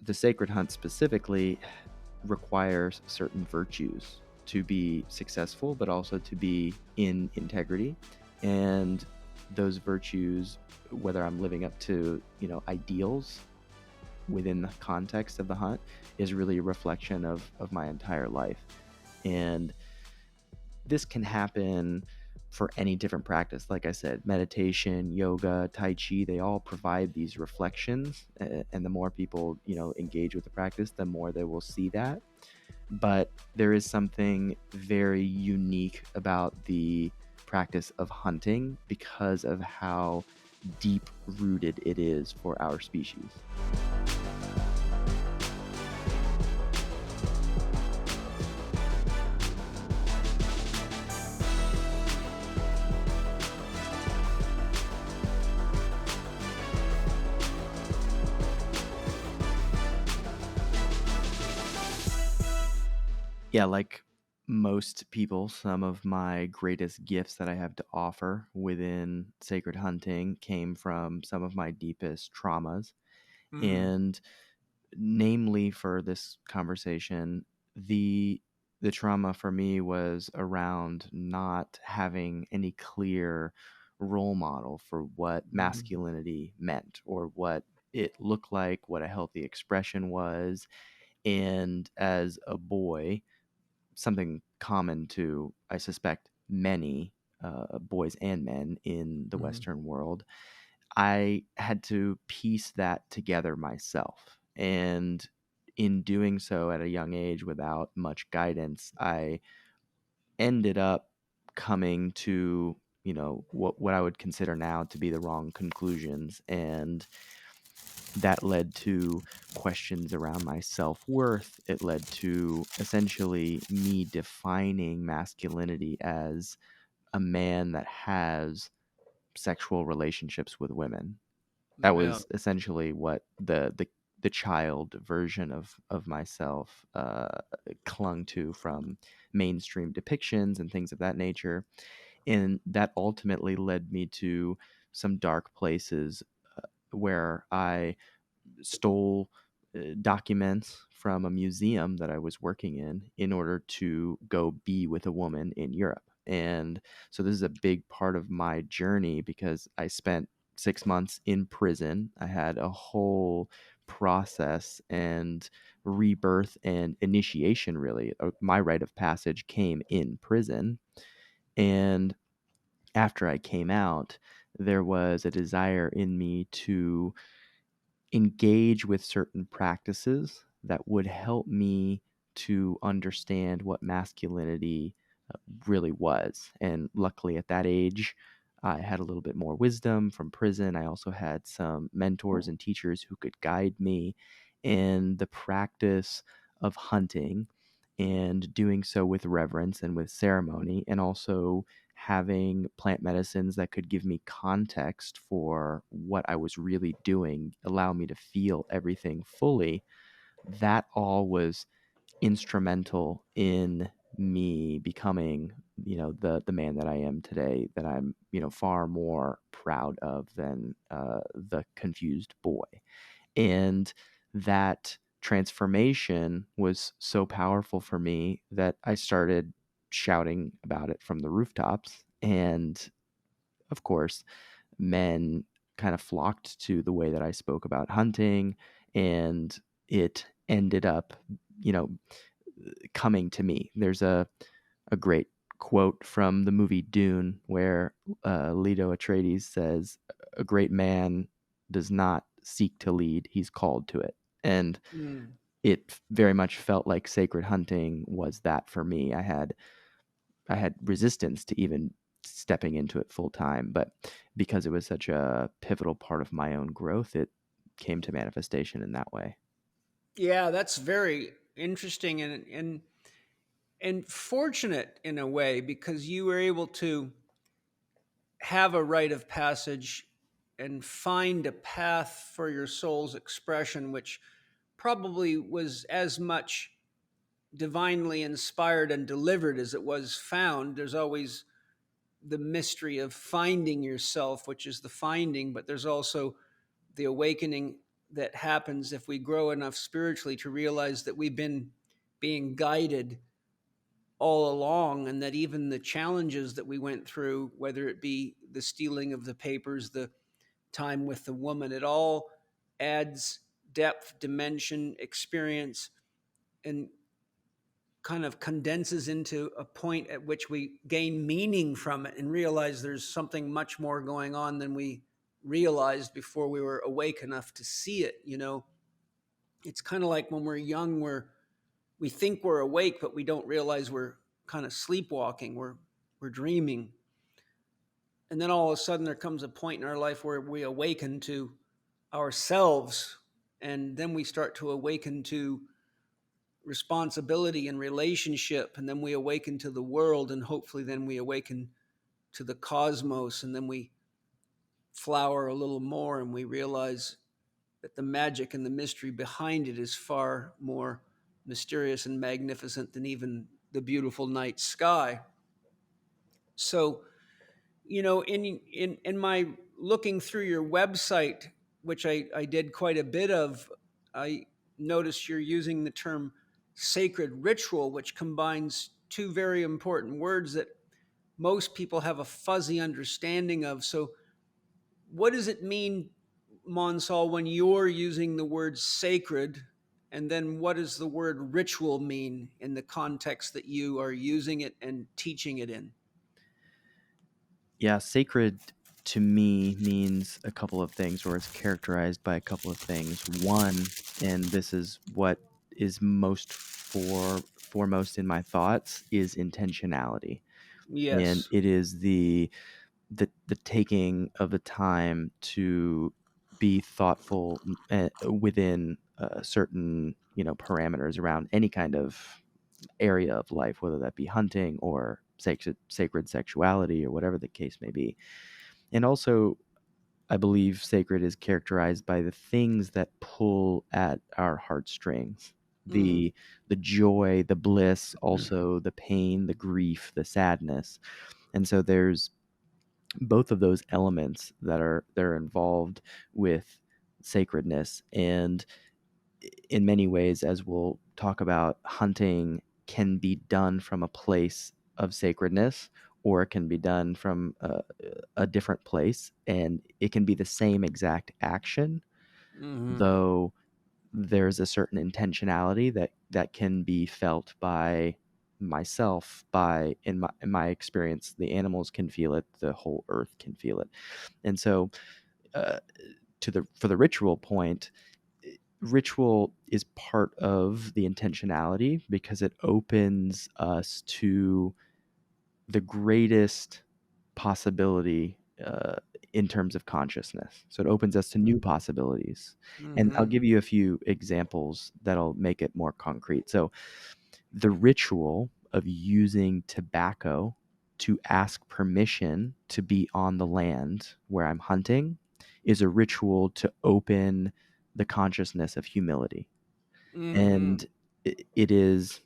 the sacred hunt specifically requires certain virtues to be successful, but also to be in integrity. And those virtues, whether I'm living up to, ideals within the context of the hunt, is really a reflection of my entire life. And this can happen for any different practice. Like I said, meditation, yoga, Tai Chi, they all provide these reflections. And the more people, engage with the practice, the more they will see that. But there is something very unique about the practice of hunting because of how deep rooted it is for our species. Yeah, like most people, some of my greatest gifts that I have to offer within sacred hunting came from some of my deepest traumas. And namely for this conversation, the trauma for me was around not having any clear role model for what masculinity meant or what it looked like, what a healthy expression was. And as a boy, something common to, I suspect, many boys and men in the Western world, I had to piece that together myself. And in doing so at a young age without much guidance, I ended up coming to, what I would consider now to be the wrong conclusions. And that led to questions around my self-worth. It led to essentially me defining masculinity as a man that has sexual relationships with women. That was essentially what the child version of myself clung to from mainstream depictions and things of that nature. And that ultimately led me to some dark places where I stole documents from a museum that I was working in order to go be with a woman in Europe. And so this is a big part of my journey because I spent 6 months in prison. I had a whole process and rebirth and initiation, really. My rite of passage came in prison. And after I came out, there was a desire in me to engage with certain practices that would help me to understand what masculinity really was. And luckily at that age, I had a little bit more wisdom from prison. I also had some mentors and teachers who could guide me in the practice of hunting and doing so with reverence and with ceremony, and also having plant medicines that could give me context for what I was really doing, allow me to feel everything fully. That all was instrumental in me becoming, the man that I am today, that I'm, far more proud of than the confused boy. And that transformation was so powerful for me that I started shouting about it from the rooftops. And of course, men kind of flocked to the way that I spoke about hunting. And it ended up, you know, coming to me. There's a great quote from the movie Dune where Leto Atreides says, "A great man does not seek to lead; he's called to it." And it very much felt like sacred hunting was that for me. I had resistance to even stepping into it full time, but because it was such a pivotal part of my own growth, it came to manifestation in that way. Yeah, that's very interesting and fortunate in a way, because you were able to have a rite of passage and find a path for your soul's expression, which probably was as much divinely inspired and delivered as it was found. There's always the mystery of finding yourself, which is the finding, but there's also the awakening that happens if we grow enough spiritually to realize that we've been being guided all along, and that even the challenges that we went through, whether it be the stealing of the papers, the time with the woman, it all adds depth, dimension, experience, and kind of condenses into a point at which we gain meaning from it and realize there's something much more going on than we realized before we were awake enough to see it. It's kind of like when we're young, we think we're awake, but we don't realize we're kind of sleepwalking. We're dreaming. And then all of a sudden there comes a point in our life where we awaken to ourselves, and then we start to awaken to responsibility and relationship, and then we awaken to the world, and hopefully then we awaken to the cosmos, and then we flower a little more and we realize that the magic and the mystery behind it is far more mysterious and magnificent than even the beautiful night sky. So, in my looking through your website, which I did quite a bit of, I noticed you're using the term sacred ritual, which combines two very important words that most people have a fuzzy understanding of. So, what does it mean, Mansal, when you're using the word sacred? And then what does the word ritual mean in the context that you are using it and teaching it in? Yeah, sacred to me means a couple of things, or it's characterized by a couple of things. One, and this is what is foremost in my thoughts, is intentionality. And Yes. it is the taking of the time to be thoughtful within certain parameters around any kind of area of life, whether that be hunting or sacred sexuality or whatever the case may be. And also, I believe sacred is characterized by the things that pull at our heartstrings. Mm. The joy, the bliss, also the pain, the grief, the sadness. And so there's both of those elements that are involved with sacredness. And in many ways, as we'll talk about, hunting can be done from a place of sacredness, or it can be done from a different place, and it can be the same exact action, Hmm. though there's a certain intentionality that can be felt by myself. By in my experience, the animals can feel it, the whole earth can feel it. And so uh, for the ritual point, ritual is part of the intentionality because it opens us to the greatest possibility in terms of consciousness. So it opens us to new possibilities. And I'll Hmm. give you a few examples that'll make it more concrete. So the ritual of using tobacco to ask permission to be on the land where I'm hunting is a ritual to open the consciousness of humility. Hmm. And it is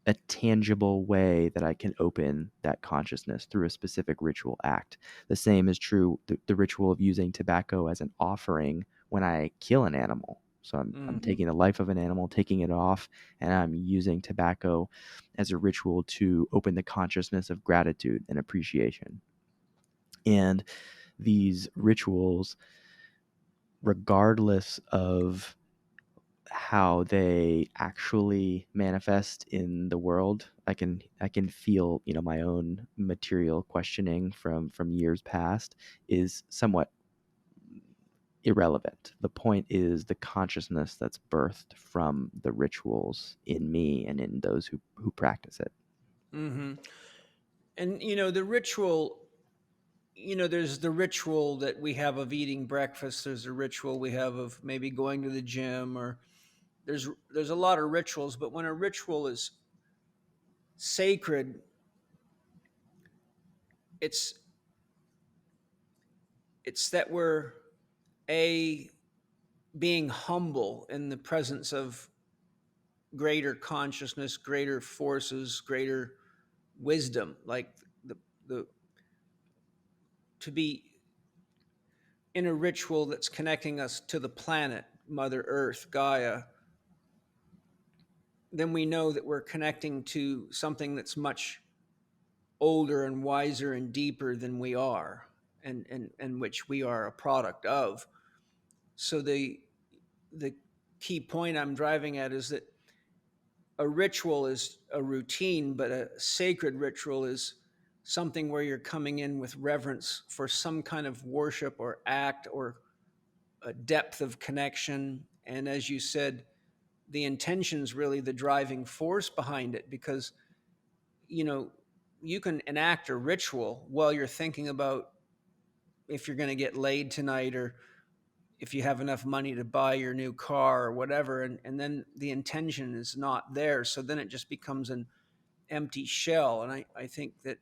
a tangible way that I can open that consciousness through a specific ritual act. The same is true, the ritual of using tobacco as an offering when I kill an animal. So I'm Hmm. taking the life of an animal, taking it off, and I'm using tobacco as a ritual to open the consciousness of gratitude and appreciation. And these rituals, regardless of how they actually manifest in the world, I can feel, my own material questioning from years past is somewhat irrelevant. The point is the consciousness that's birthed from the rituals in me and in those who practice it. Hmm. And the ritual. There's the ritual that we have of eating breakfast. There's a ritual we have of maybe going to the gym, or there's a lot of rituals. But when a ritual is sacred, it's that we're a being humble in the presence of greater consciousness, greater forces, greater wisdom, like the to be in a ritual that's connecting us to the planet, Mother Earth, Gaia, then we know that we're connecting to something that's much older and wiser and deeper than we are, and which we are a product of. So the key point I'm driving at is that a ritual is a routine, but a sacred ritual is something where you're coming in with reverence for some kind of worship or act or a depth of connection. And as you said, the intention's really the driving force behind it, because you know you can enact a ritual while you're thinking about if you're going to get laid tonight, or if you have enough money to buy your new car or whatever, and then the intention is not there, so then it just becomes an empty shell. And I think that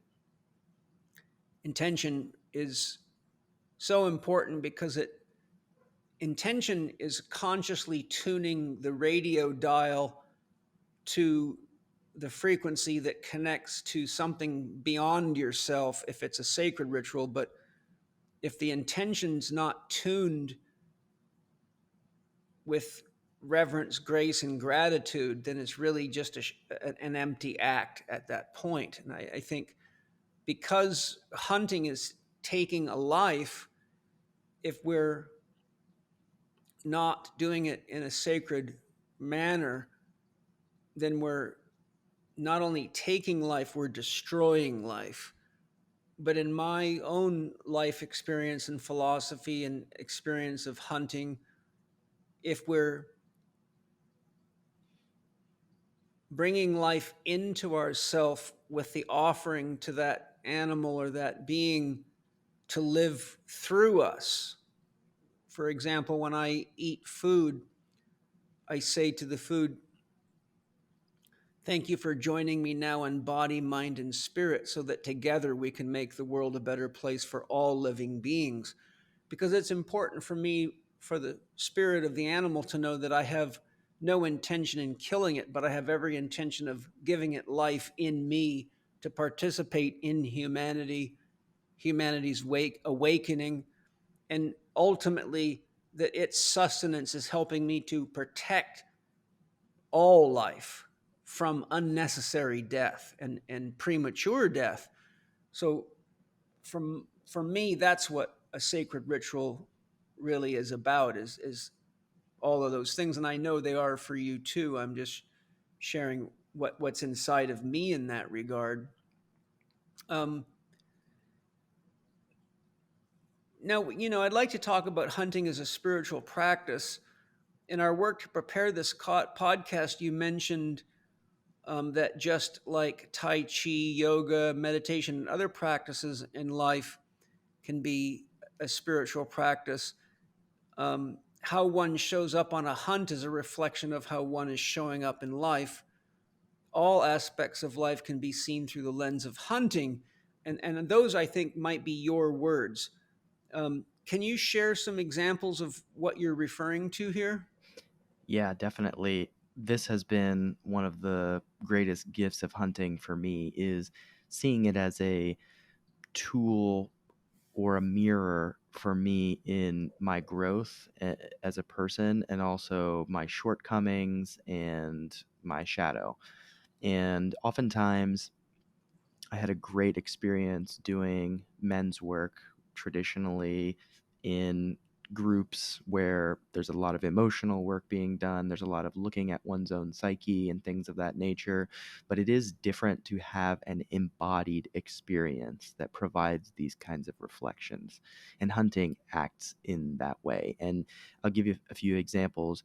intention is so important, because intention is consciously tuning the radio dial to the frequency that connects to something beyond yourself if it's a sacred ritual. But if the intention's not tuned with reverence, grace, and gratitude, then it's really just an empty act at that point. And I think because hunting is taking a life, if we're not doing it in a sacred manner, then we're not only taking life, we're destroying life. But in my own life experience and philosophy and experience of hunting, if we're bringing life into ourself with the offering to that animal or that being to live through us. For example, when I eat food, I say to the food, "Thank you for joining me now in body, mind, and spirit, so that together we can make the world a better place for all living beings." Because it's important for me, for the spirit of the animal to know that I have no intention in killing it, but I have every intention of giving it life in me to participate in humanity's awakening, and ultimately that its sustenance is helping me to protect all life from unnecessary death and premature death. So for me, that's what a sacred ritual really is about, is all of those things. And I know they are for you too. I'm just sharing what's inside of me in that regard. Um, Now, I'd like to talk about hunting as a spiritual practice. In our work to prepare this podcast, you mentioned that just like Tai Chi, yoga, meditation, and other practices in life can be a spiritual practice, how one shows up on a hunt is a reflection of how one is showing up in life. All aspects of life can be seen through the lens of hunting. And those, I think, might be your words. Can you share some examples of what you're referring to here? Yeah, definitely. This has been one of the greatest gifts of hunting for me, is seeing it as a tool or a mirror for me in my growth as a person, and also my shortcomings and my shadow. And oftentimes I had a great experience doing men's work traditionally in groups where there's a lot of emotional work being done. There's a lot of looking at one's own psyche and things of that nature. But it is different to have an embodied experience that provides these kinds of reflections. And hunting acts in that way. And I'll give you a few examples.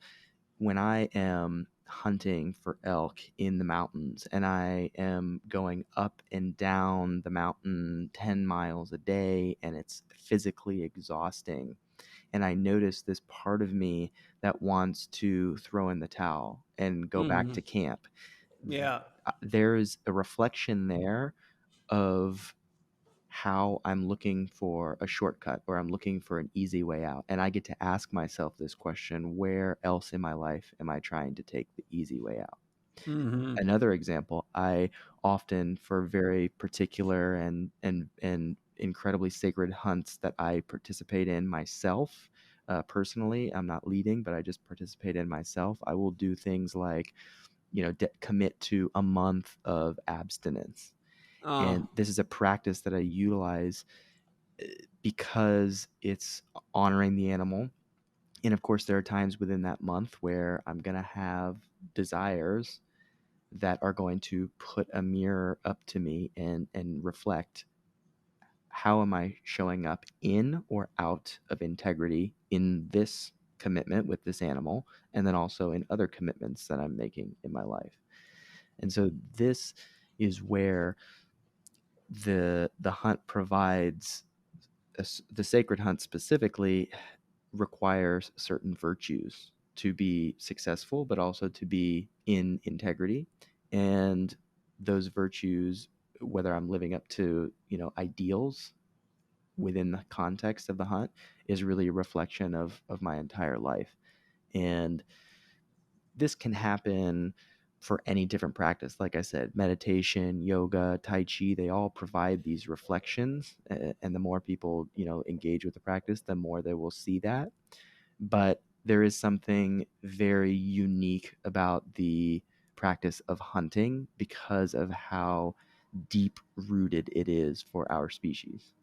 When I am hunting for elk in the mountains and I am going up and down the mountain 10 miles a day and it's physically exhausting, and I notice this part of me that wants to throw in the towel and go back Hmm. to camp, Yeah. there's a reflection there of how I'm looking for a shortcut or I'm looking for an easy way out. And I get to ask myself this question: where else in my life am I trying to take the easy way out? Hmm. Another example, I often, for very particular and incredibly sacred hunts that I participate in myself, personally. I'm not leading, but I just participate in myself. I will do things like, commit to a month of abstinence. Oh, And this is a practice that I utilize because it's honoring the animal. And of course, there are times within that month where I'm going to have desires that are going to put a mirror up to me and reflect, how am I showing up in or out of integrity in this commitment with this animal, and then also in other commitments that I'm making in my life. And so this is where the hunt provides the sacred hunt specifically requires certain virtues to be successful, but also to be in integrity. And those virtues, whether I'm living up to, ideals within the context of the hunt, is really a reflection of my entire life. And this can happen for any different practice. Like I said, meditation, yoga, tai chi, they all provide these reflections. And the more people, engage with the practice, the more they will see that. But there is something very unique about the practice of hunting because of how deep rooted it is for our species.